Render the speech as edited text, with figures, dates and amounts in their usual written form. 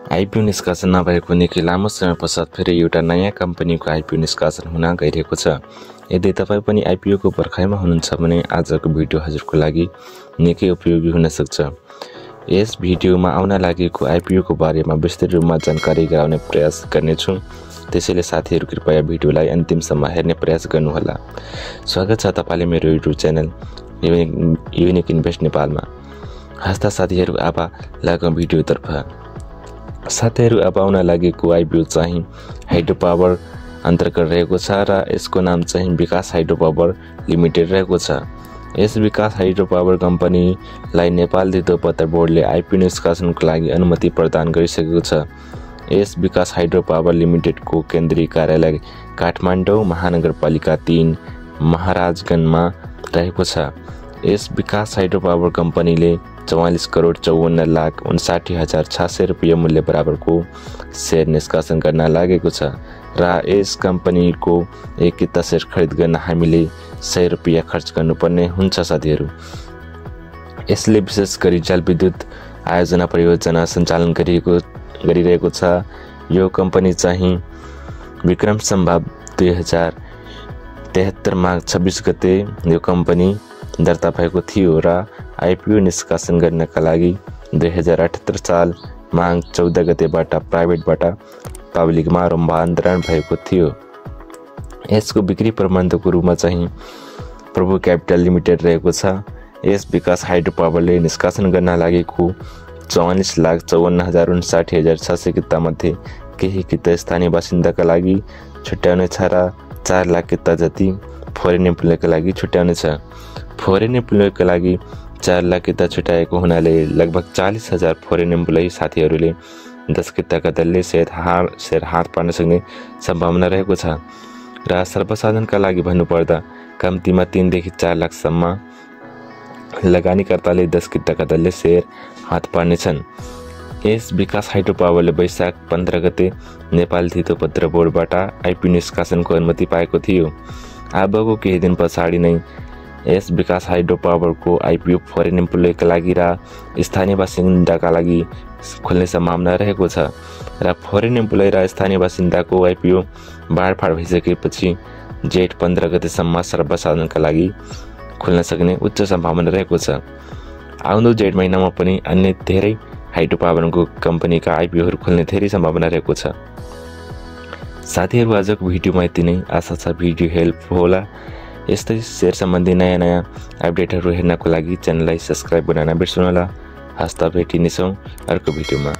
IPO निष्कासन नभएको निकै लामो समय पश्चात फेरि एउटा नयाँ कम्पनीको आइपिओ निष्कासन हुन गइरहेको छ। यदि तपाईँ पनि आइपिओको पर्खाइमा हुनुहुन्छ भने आजको भिडियो हजुरको लागि निकै उपयोगी हुन सक्छ। यस भिडियोमा आउन लागेको आइपिओको बारेमा विस्तृत रूपमा जानकारी गराउने प्रयास गर्नेछु। त्यसैले साथीहरू कृपया भिडियोलाई अन्तिमसम्म हेर्ने प्रयास गर्नुहोला। स्वागत छ तपाईले मेरो युट्युब च्यानल युनिक इन्भेस्ट नेपालमा। हस्ता साथीहरू अब लागौँ भिडियोतर्फ। साथीहरू अब आउन लागेको आइपिओ चाहिँ हाइड्रो पावर अन्तर्गत रहेको छ र यसको नाम चाहिँ विकास हाइड्रो पावर लिमिटेड रहेको छ। यस विकास हाइड्रो पावर कम्पनीलाई नेपाल धितोपत्र बोर्डले आइपिओ निष्कासनको लागि अनुमति प्रदान गरिसकेको छ। यस विकास हाइड्रो पावर लिमिटेडको केन्द्रीय कार्यालय काठमाडौँ महानगरपालिका 3 महाराजगञ्जमा रहेको छ। यस विकास हाइड्रो पावर कम्पनीले 44,54,59,600 रुपैयाँ मूल्य बराबरको सेयर निष्कासन गर्न लागेको छ र यस कम्पनीको एक किता सेयर खरिद गर्न हामीले 100 रुपैयाँ खर्च गर्नुपर्ने हुन्छ साथीहरू। यसले विशेष गरी जलविद्युत आयोजना परियोजना सञ्चालन गरिरहेको छ। यो कम्पनी चाहिँ विक्रम सम्भव 2073 माघ 26 गते यो कम्पनी दर्ता भएको थियो र आइपिओ निष्कासन गर्नका लागि 2078 साल माघ 14 गतेबाट प्राइभेटबाट पब्लिकमा रूपान्तरण भएको थियो। यसको बिक्री प्रबन्धकको रूपमा चाहिँ प्रभु क्यापिटल लिमिटेड रहेको छ। यस विकास हाइड्रो पावरले निष्कासन गर्न लागेको 44,54,59,600 कितामध्ये केही किता स्थानीय बासिन्दाका लागि छुट्याउने छ र 4 लाख किता जति फोरेन एम्प्लोयका लागि छुट्याउने छ। फोरेन एम्प्लोयका लागि 4 लाख किता छुट्याएको हुनाले लगभग 40,000 फोरेन एम्प्लोय साथीहरूले 10 किताका दरले सेयर हात पार्न सक्ने सम्भावना रहेको छ र सर्वसाधारणका लागि भन्नुपर्दा कम्तीमा 3 देखि 4 लाखसम्म लगानीकर्ताले 10 किताका दरले सेयर हात पार्नेछन्। यस विकास हाइड्रो पावरले वैशाख 15 गते नेपाल धितोपत्र बोर्डबाट आइपिओ निष्कासनको अनुमति पाएको थियो। अबको केही दिन पछाडि नै यस विकास हाइड्रो पावरको आइपिओ फोरेन एम्प्लोयका लागि र स्थानीय बासिन्दाका लागि खुल्ने सम्भावना रहेको छ र फोरेन एम्प्लोय र स्थानीय बासिन्दाको आइपिओ बाँडफाँड भइसकेपछि जेठ 15 गतेसम्म सर्वसाधारणका लागि खुल्न सक्ने उच्च सम्भावना रहेको छ। आउँदो जेठ महिनामा पनि अन्य धेरै हाइड्रो पावरको कम्पनीका आइपिओहरू खुल्ने धेरै सम्भावना रहेको छ। साथीहरू आजको भिडियोमा यति नै। आशा छ भिडियो हेल्पफुल होला। यस्तै सेयर सम्बन्धी नयाँ अपडेटहरू हेर्नको लागि च्यानललाई सब्स्क्राइब गर्न नबिर्सनुहोला। हस्ता भेटिनेछौँ अर्को भिडियोमा।